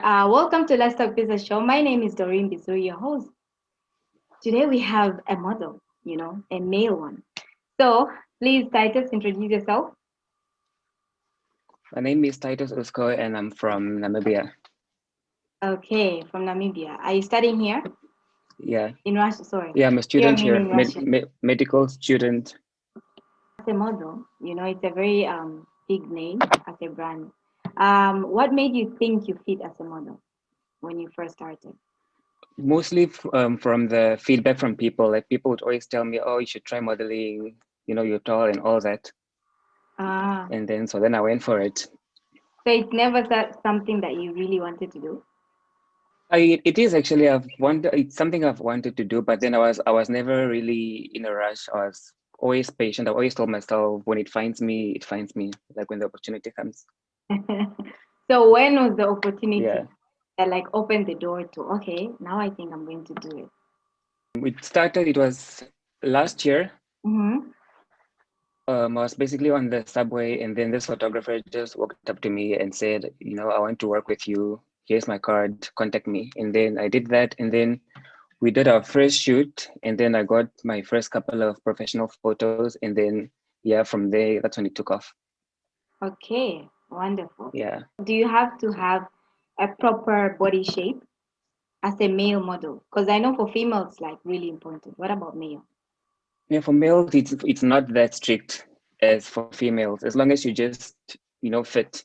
Welcome to Let's Talk Business Show. My name is Doreen Bizu, your host. Today we have a model, a male one. So please, Titus, introduce yourself. My name is Titus and I'm from Namibia. Okay, from Namibia. Are you studying here Yeah, in Russia? Sorry, yeah, I'm a here student here, meaning Russia. medical student. As a model, it's a very big name as a brand. What made you think you fit as a model when you first started? Mostly from the feedback from people. Like people would always tell me, "Oh, you should try modeling. You know, you're tall and all that." Ah, And then I went for it. so it's never something that you really wanted to do. It is actually it's something I've wanted to do, but then I was never really in a rush. I was always patient. I always told myself when it finds me, it finds me. Like when the opportunity comes. So when was the opportunity Yeah, that like opened the door to okay, now I think I'm going to do it? it started. It was last year. Mm-hmm. I was basically on the subway, and then this photographer just walked up to me and said, I want to work with you. Here's my card, contact me. And then I did that, and then we did our first shoot, and then I got my first couple of professional photos, and then yeah, from there, that's when it took off. Okay, wonderful. Yeah, Do you have to have a proper body shape as a male model? Because I know for females, like really important. What about male? yeah. For males, it's not that strict as for females. As long as you just fit,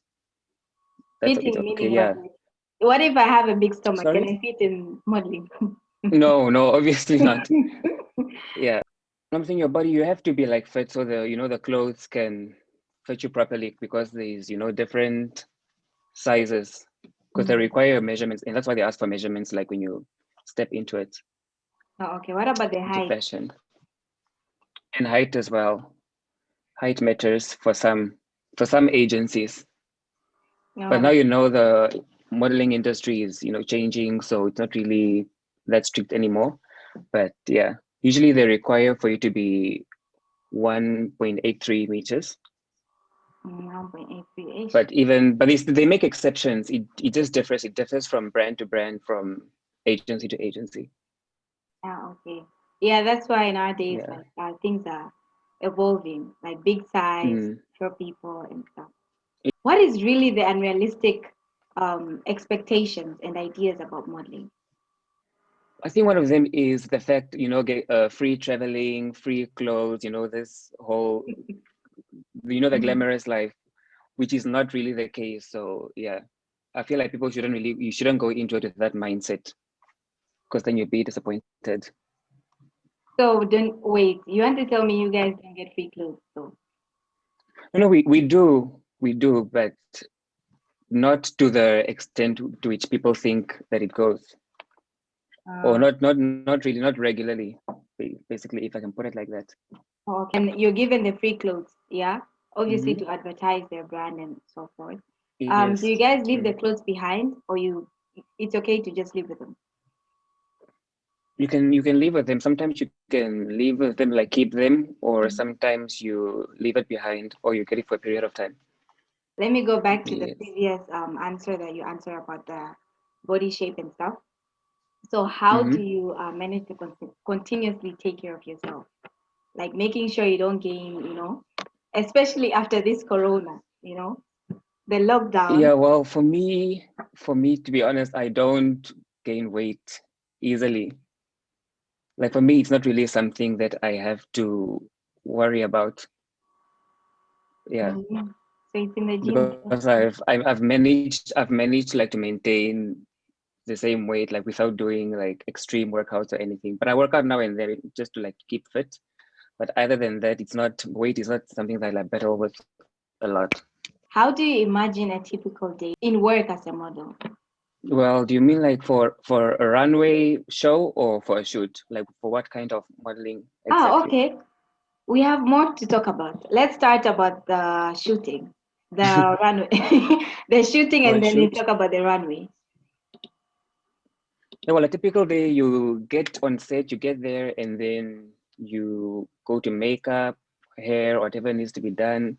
it's Fitting okay. meaning Yeah. what? Like, what if I have a big stomach? Can Sorry? I fit in modeling? No, no, obviously not. Yeah. Something your body, you have to be like fit so the clothes can fit you properly because there's different sizes because they Mm. require measurements, and that's why they ask for measurements like when you step Oh, okay. What about the into height? fashion. And height as well. Height matters for some agencies, but now Oh, the modeling industry is changing, so it's not really that strict anymore. But yeah, usually they require for you to be 1.83 meters. 1.83-ish. But they make exceptions. It just differs. It differs from brand to brand, from agency to agency. Ah, okay. Yeah, that's why nowadays Yeah. like things are evolving, like big size Mm. for people and stuff. What is really the unrealistic expectations and ideas about modeling? I think one of them is the fact, get free traveling, free clothes, this whole, the Mhm. glamorous life, which is not really the case. So yeah, I feel like you shouldn't go into it with that mindset because then you'll be disappointed. So don't wait. You want to tell me you guys don't get free clothes? So No, we do, but not to the extent to which people think that it goes. Or uh, not really, not regularly, basically, if I can put it like that. okay. And you're given the free clothes, yeah, obviously Hmm. to advertise their brand and so forth. Do Yes. you guys leave the Mm. clothes behind, or it's okay to just leave with them? You can live with them. Sometimes you can live with them, like keep them, or sometimes you leave it behind, or you get it for a period of time. Let me go back to the Yes. previous answer that you answered about the body shape and stuff. So, how do Hmm. you manage to continuously take care of yourself? Like making sure you don't gain, especially after this corona, the lockdown. Yeah. Well, for me, to be honest, I don't gain weight easily. Like for me, it's not really something that I have to worry about. Yeah, Mhm. So, it's in the gym. because I've managed like to maintain the same weight like without doing like extreme workouts or anything. But I work out now and then just to like keep fit. But other than that, weight is not something that I battle with a lot. How do you imagine a typical day in work as a model? Well, do you mean like for a runway show or for a shoot? Like for what kind of modeling Ah, exactly? okay. We have more to talk about. Let's start about the shooting, the runway, the shooting, For and a then we shoot? talk about the runway. Yeah, well, a typical day, you get on set, you get there, and then you go to makeup, hair, whatever needs to be done.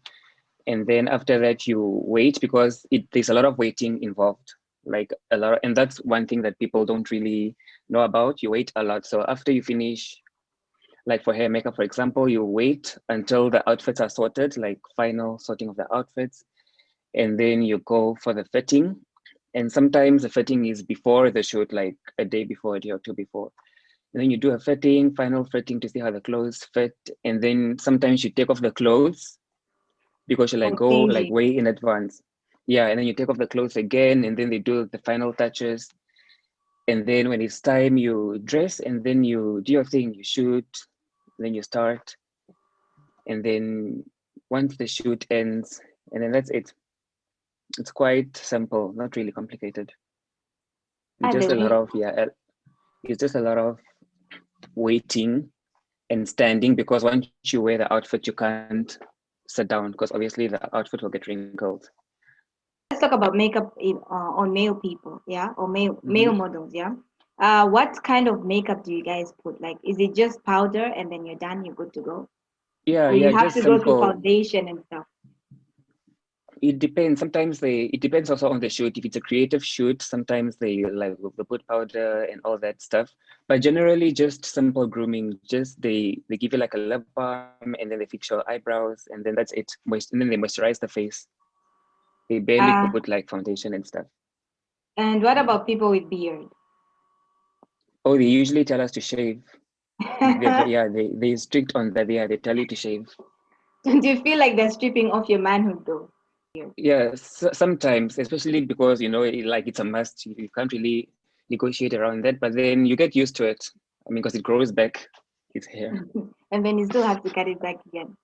And then after that, you wait because there's a lot of waiting involved. like a lot, and that's one thing that people don't really know about. You wait a lot. So after you finish, like for hair makeup, for example, you wait until the outfits are sorted, like final sorting of the outfits, and then you go for the fitting. And sometimes the fitting is before the shoot, like a day before, a day or two before. And then you do a fitting, final fitting to see how the clothes fit. And then sometimes you take off the clothes because you like For go like changing. way in advance. Yeah, and then you take off the clothes again, and then they do the final touches. And then when it's time, you dress, and then you do your thing, you shoot, then you start, and then once the shoot ends, and then that's it. It's quite simple, not really complicated. It's Ah, the just a lot way. of it's just a lot of waiting and standing because once you wear the outfit, you can't sit down because obviously the outfit will get wrinkled. Let's talk about makeup on male people, yeah, or male Mhm. models, yeah. What kind of makeup do you guys put? Like, is it just powder and then you're done, you're good to go, Yeah, or you yeah, have just to go through simple. foundation and stuff? It depends. Sometimes it depends also on the shoot. If it's a creative shoot, sometimes they put powder and all that stuff. But generally, just simple grooming. Just they give you like a lip balm and then they fix your eyebrows and then that's it. And then they moisturize the face. They barely Uh, put like foundation and stuff. and what Mm. about people with beard? Oh, they usually tell us to shave. They're strict on that. Yeah, they tell you to shave. Do you feel like they're stripping off your manhood though? Yeah, sometimes, especially because like it's a must. You can't really negotiate around that, but then you get used to it. I mean, because it grows back. It's hair. And then you still have to cut it back again.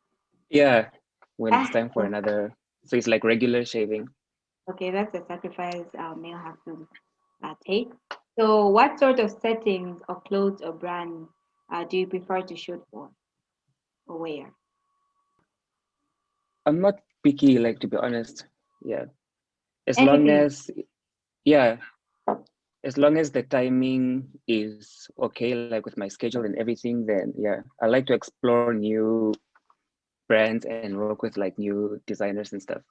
Yeah, when it's Ah, time for another. So it's like regular shaving. okay, that's a sacrifice male have to take. So, what sort of settings or clothes or brands do you prefer to shoot for or wear? I'm not picky, like to be honest. Yeah, as long Anything. as yeah, as long as the timing is okay, like with my schedule and everything, then yeah, I like to explore new brands and work with like new designers and stuff.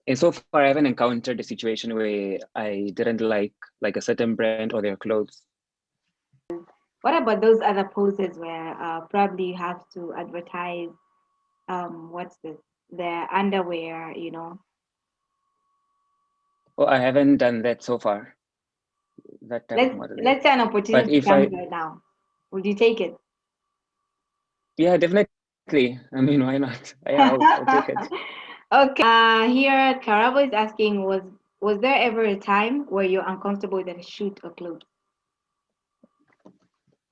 And so far, I haven't encountered a situation where I didn't like a certain brand or their clothes. What about those other poses where probably you have to advertise what's this? Their underwear, you know. Oh, I haven't done that so far, that type of modeling. Let's say an But opportunity if comes I, right now. Would you take it? yeah, definitely. I mean, why not? Yeah, I'll take it. Okay. Here, Karabo is asking, was there ever a time where you're uncomfortable with a shoot or clothes?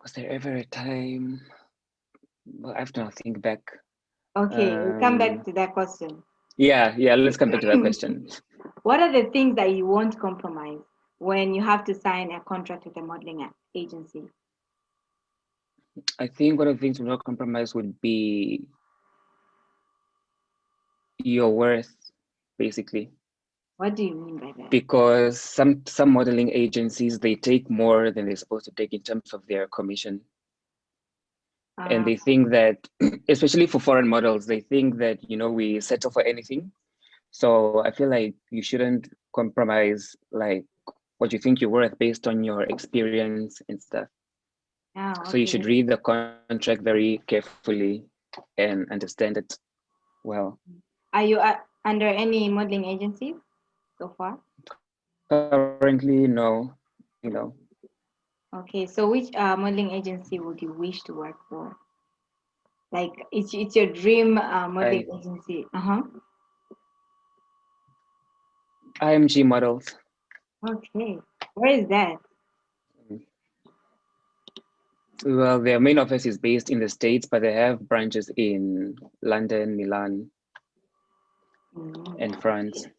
Was there ever a time? Well, I have to now think back. Okay, we'll come back Um, to that question. yeah, let's come back to that question. What are the things that you won't compromise when you have to sign a contract with a modeling agency? I think one of the things we not compromise would be your worth, basically, What do you mean by that? because some modeling agencies they take more than they're supposed to take in terms of their commission, and Uh, they think that, especially for foreign models, they think that we settle for anything. So I feel like you shouldn't compromise like what you think you're worth based on your experience and stuff. oh, So you should okay. read the contract very carefully and understand it well. Are you under any modeling agency so far? Currently, no. Okay, so which modeling agency would you wish to work for? Like, it's your dream modeling I agency. Uh-huh. IMG models. Okay. Where is that? Well, their main office is based in the States, but they have branches in London, Milan, and France. Okay.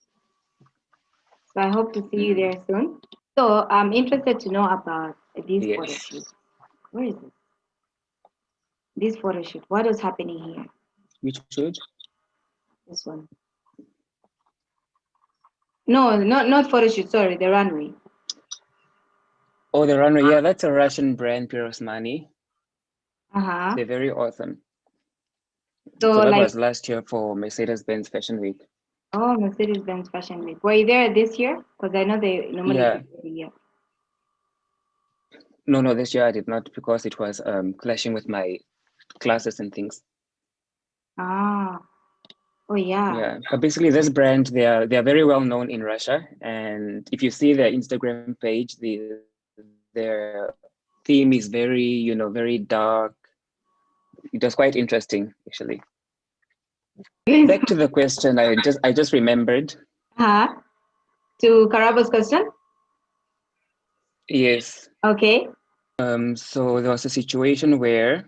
So I hope to see you Mm, there soon. So I'm interested to know about this photo yes. shoot. Where is it? This photo shoot. What was happening here? Which should? This one. No, not photo shoot. Sorry, the runway. Oh, the runway. Yeah, that's a Russian brand, Pirosmani. Uh-huh. They're very awesome. So So that like, was last year for Mercedes-Benz Fashion Week. Oh, Mercedes-Benz Fashion Week. Were you there this year? Because I know they normally do Yeah, it every year. no, this year I did not because it was clashing with my classes and things. Ah, oh yeah. Yeah, but basically this brand, they are very well known in Russia, and if you see their Instagram page, their theme is very, very dark. It was quite interesting, actually. Back to the question, I just remembered. Huh? To Karaba's question? Yes. Okay. So there was a situation where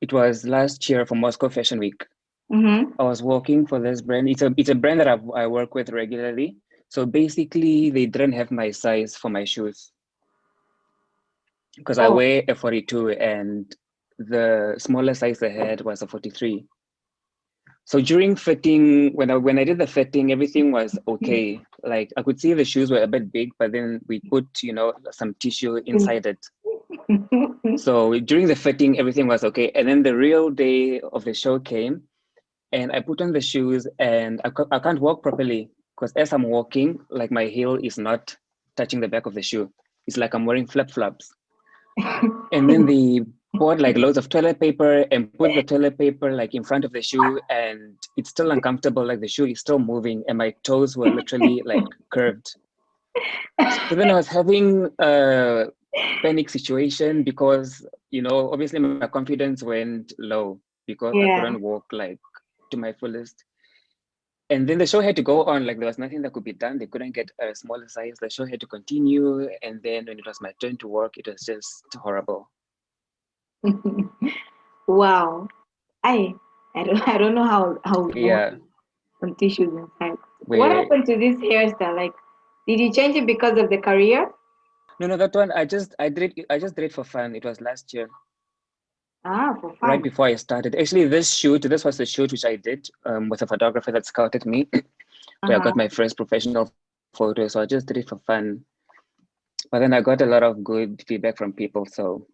it was last year for Moscow Fashion Week. Mm-hmm. I was working for this brand. It's a brand that I work with regularly. So basically, they didn't have my size for my shoes because I Oh. wear a 42 and the smallest size I had was a 43. So during fitting, when I did the fitting, everything was okay. Like I could see the shoes were a bit big, but then we put, some tissue inside it. So during the fitting, everything was okay. And then the real day of the show came, and I put on the shoes, and I can't walk properly because as I'm walking, like my heel is not touching the back of the shoe. It's like I'm wearing flip flops. And then they bought like loads of toilet paper and put the toilet paper like in front of the shoe, and it's still uncomfortable. Like the shoe is still moving, and my toes were literally like curved. So then I was having a panic situation because, obviously my confidence went low because I couldn't Yeah. walk like to my fullest. And then the show had to go on, like there was nothing that could be done. They couldn't get a smaller size. The show had to continue. And then when it was my turn to work, it was just horrible. Wow. I I don't know how it works Yeah. on tissues inside. What Where happened to this hairstyle? Like, did you change it because of the career? no, that one I just did it for fun. It was last year, Ah, for right fun. before I started. Actually, this was the shoot which I did with a photographer that scouted me, where I got Uh-huh. my first professional photo. So I just did it for fun. But then I got a lot of good feedback from people. So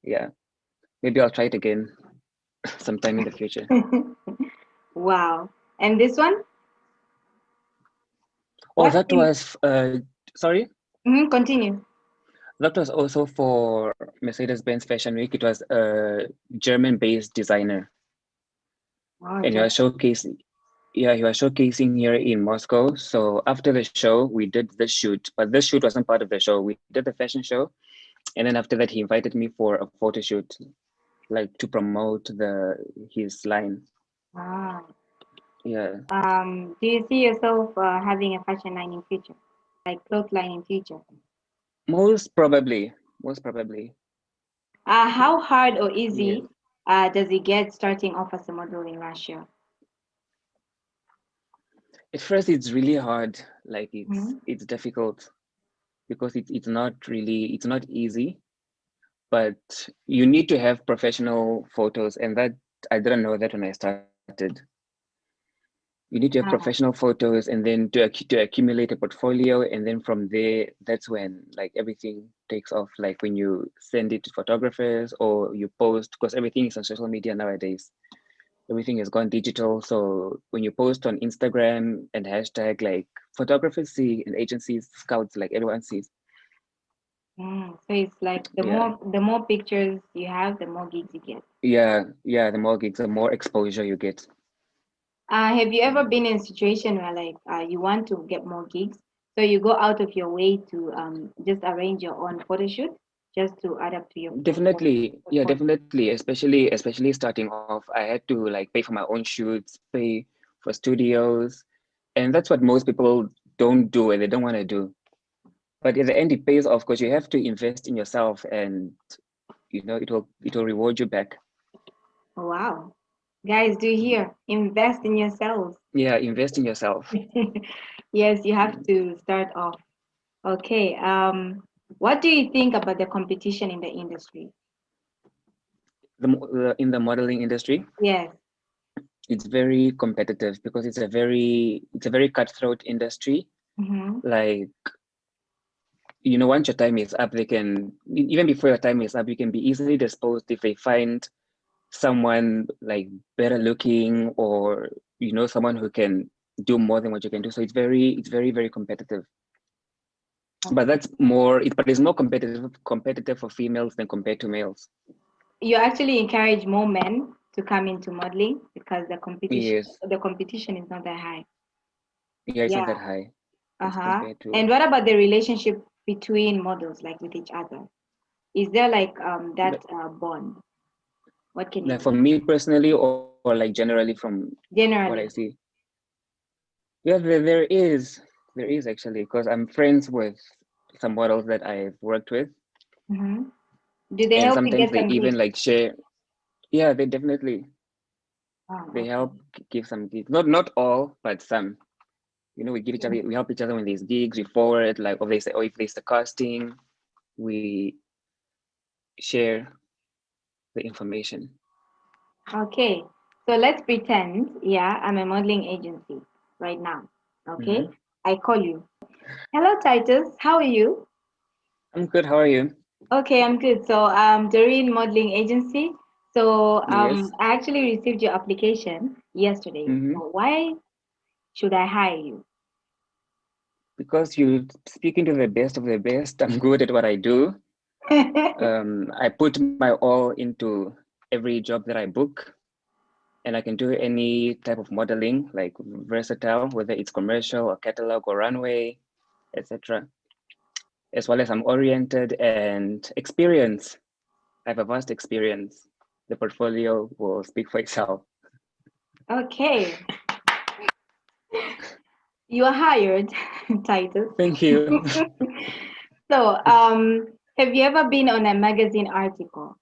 yeah, maybe I'll try it again sometime in the future. Wow. And this one? Oh, What? that was sorry. Continue. That was also for Mercedes-Benz Fashion Week. It was a German-based designer, Oh, and he was showcasing. Yeah, he was showcasing here in Moscow. So after the show, we did this shoot, but this shoot wasn't part of the show. We did the fashion show, and then after that, he invited me for a photo shoot, like to promote his line. Ah. Yeah, Do you see yourself having a fashion line in future, like cloth line in future? most probably, most probably. How hard or Yeah. easy does it get starting off as a model in Russia? At first, it's really hard. Like Hmm. it's difficult because it's not easy. But you need to have professional photos, and that I didn't know that when I started. You need to have professional Ah, photos, and then to accumulate a portfolio, and then from there, that's when like everything takes off. Like when you send it to photographers or you post, because everything is on social media nowadays. Everything has gone digital. So when you post on Instagram and hashtag, like photographers see and agencies, scouts, like everyone sees. so it's like Yeah. the more pictures you have, the more gigs you get. Yeah. The more gigs, the more exposure you get. Have you ever been in a situation where like you want to get more gigs, so you go out of your way to just arrange your own photo shoot just to add up to your Definitely, yeah, portfolio? definitely. Especially starting off, I had to like pay for my own shoots, pay for studios, and that's what most people don't do and they don't want to do. But at the end, it pays off because you have to invest in yourself, and it will reward you back. Wow, guys, do you hear? Invest in yourselves. Yeah, invest in yourself. Yes, you have to start off. Okay. What do you think about the competition in the industry? In the modeling industry, Yes. it's very competitive because it's a very cutthroat industry. Mm-hmm. Like once your time is up, they can even before your time is up, you can be easily disposed if they find someone like better looking, or someone who can do more than what you can do. So it's very very competitive. But Okay. that's more it but it's more competitive for females than compared to males. You actually encourage more men to come into modeling because Yes. the competition is not that high. Yeah, it's not Yeah. that high as Uh-huh. compared to And what about the relationship between models, like with each other? Is there like that like, bond? What can you like say? for me personally, or like generally from what I Generally. see. Yeah, there is actually, because I'm friends with some models that I've worked with, Hmm. Do they and help you sometimes get they some even gifts? like share. Yeah, they definitely, Oh, they okay. help give some gigs. Not all, but some. We give each other, Mm. we help each other when there's gigs. We forward, like, or they say, if there's the casting, we share the information. Okay. So let's pretend, yeah, I'm a modeling agency right now. Okay. Hmm. I call you. Hello, Titus. How are you? I'm good. How are you? Okay, I'm good. So, Doreen Modeling Agency. So, Yes. I actually received your application yesterday. Hmm. So, why should I hire you? Because you speaking to the best of the best. I'm good at what I do. I put my all into every job that I book, and I can do any type of modeling, like versatile, whether it's commercial or catalog or runway, etc. As well as I'm oriented and experienced. I have a vast experience. The portfolio will speak for itself. Okay, you are hired, Titus. Thank you. So, have you ever been on a magazine article?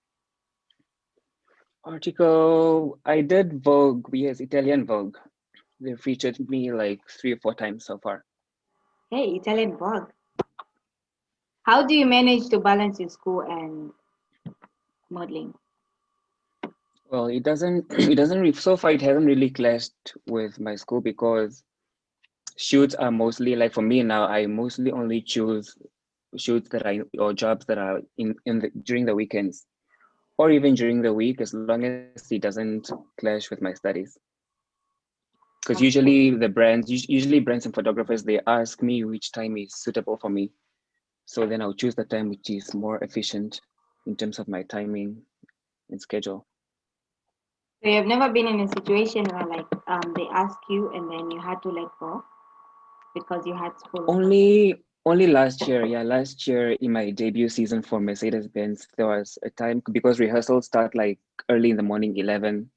Article, I did Vogue, yes, Italian Vogue. They featured me like 3 or 4 times so far. Hey, Italian Vogue. How do you manage to balance your school and modeling? Well, it doesn't, so far it hasn't really clashed with my school, because shoots are mostly, like for me now, I mostly only choose shoots or jobs that are during the weekends, or even during the week, as long as it doesn't clash with my studies. Because Okay. usually brands and photographers, they ask me which time is suitable for me. So then I'll choose the time which is more efficient in terms of my timing and schedule. So you've never been in a situation where like they ask you and then you had to let go because you had school or something. Only last year, yeah, last year in my debut season for Mercedes-Benz, there was a time, because rehearsals start like early in the morning, 11,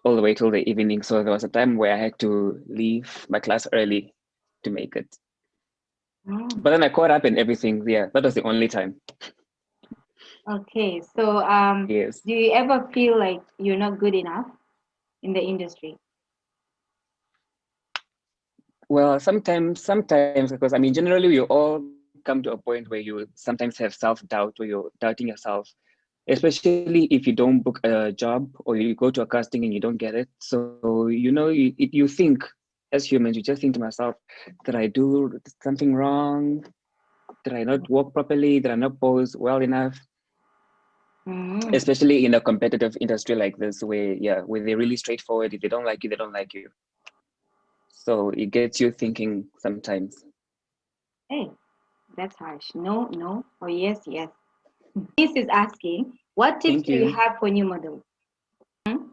all the way till the evening. So there was a time where I had to leave my class early to make it. Mm. But then I caught up and everything. Yeah, that was the only time. Okay, so Yes. do you ever feel like you're not good enough in the industry? Well, sometimes, because I mean, generally, we all come to a point where you sometimes have self-doubt, where you're doubting yourself, especially if you don't book a job or you go to a casting and you don't get it. So, you think, as humans, you just think to myself, did I do something wrong? Did I not walk properly? Did I not pose well enough? Mm. Especially in a competitive industry like this, where they're really straightforward. If they don't like you, they don't like you. So it gets you thinking sometimes. Hey, that's harsh. No, no, or yes, yes. This is asking, what tips Thank do you you. have for new models? Hmm?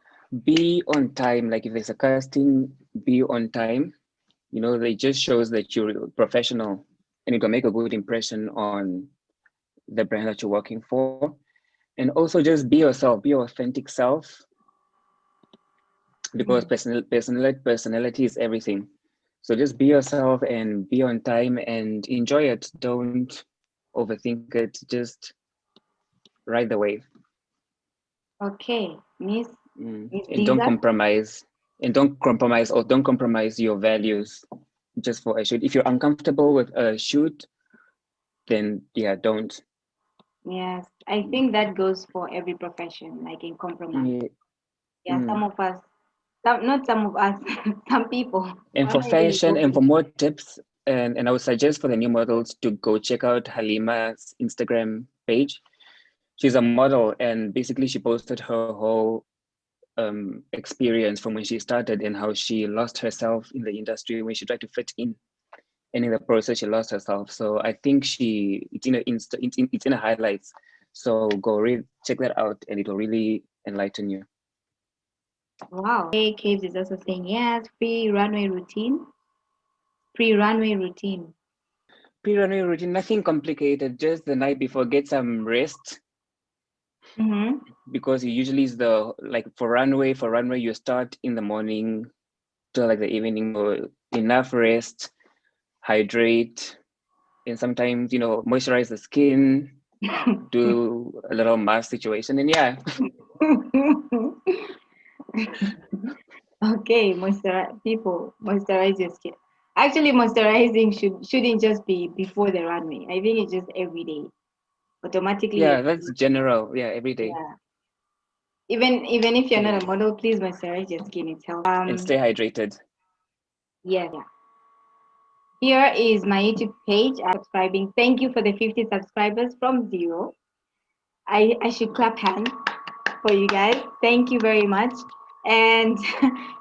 Be on time. Like if there's a casting, be on time. It just shows that you're professional, and it will make a good impression on the brand that you're working for. And also just be yourself, be your authentic self, because Mm. personality is everything. So just be yourself and be on time and enjoy it. Don't overthink it. Just ride the wave. Okay, Miss And don't Diza. compromise. Don't compromise your values just for a shoot. If you're uncomfortable with a shoot, then yeah, don't. Yes, I think that goes for every profession, like in compromise. Yeah. Yeah, some Mm. of us, not some of us, some people And are for not really fashion and for open. more tips, and I would suggest for the new models to go check out Halima's Instagram page. she's a model, and basically she posted her whole experience from when she started and how she lost herself in the industry when she tried to fit in, and in the process she lost herself. So I think it's in it's in the highlights. So go read, check that out, and it will really enlighten you. Wow. Hey, Caves is also saying yes. Pre-runway routine. Pre-runway routine. Pre-runway routine, nothing complicated. Just the night before, get some rest, Mm-hmm. because it usually is like for runway you start in the morning to like the evening. So enough rest, hydrate, and sometimes moisturize the skin, do a little mask situation, and yeah. Okay, people moisturize your skin. Actually, moisturizing shouldn't just be before the runway. I think it's just every day. Automatically, Yeah, that's general. Yeah, every day. yeah. Even if you're not a Yes, model, please moisturize your skin. It helps. and stay hydrated. Yes. Yeah. Here is my YouTube page. I'm subscribing. Thank you for the 50 subscribers from zero. I should clap hands for you guys. Thank you very much. And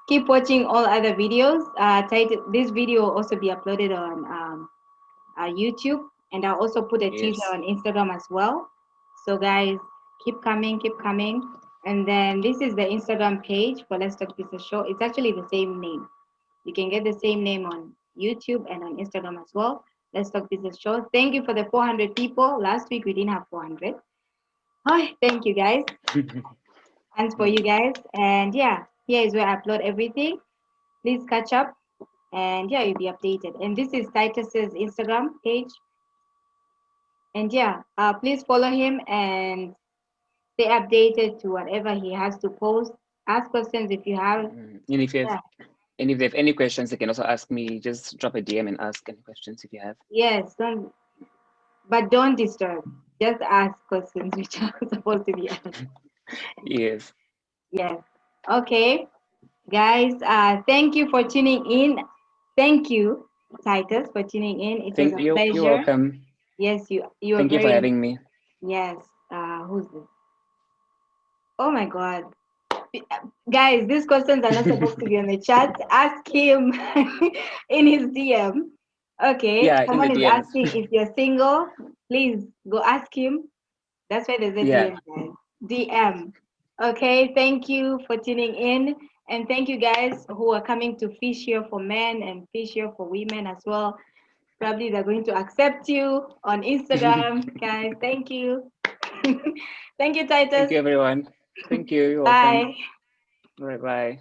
keep watching all other videos. This video will also be uploaded on YouTube. And I'll also put a teaser Yes. on Instagram as well. So, guys, keep coming, keep coming. And then this is the Instagram page for Let's Talk Business Show. It's actually the same name. You can get the same name on YouTube and on Instagram as well. Let's Talk Business Show. Thank you for the 400 people. Last week we didn't have 400. Hi, thank you guys. Thanks for you guys. And yeah, here is where I upload everything. Please catch up and yeah, you'll be updated. And this is Titus's Instagram page. And yeah, please follow him and stay updated to whatever he has to post. Ask questions if you have. And if you have Yeah. and if they have any questions, they can also ask me. Just drop a DM and ask any questions if you have. Yes, don't disturb. Just ask questions which are supposed to be asked. Yes. Yes. Okay, guys. Thank you for tuning in. Thank you, Titus, for tuning in. It was Thank a you. You're pleasure. welcome. Yes, you are Thank you for very having me. yes. Who's this? Oh my God, guys, these questions are not supposed to be on the chat. Ask him in his DM. Okay, Yeah, in the someone is DMs. asking if you're single. Please go ask him. That's why there's a Yeah. DM, guys. DM. Okay, thank you for tuning in. And thank you guys who are coming to Fish Here for Men and Fish Here for Women as well. Probably they're going to accept you on Instagram, guys. Thank you. Thank you, Thank Titus. you, everyone. Thank you. You're welcome. Bye. All right, bye.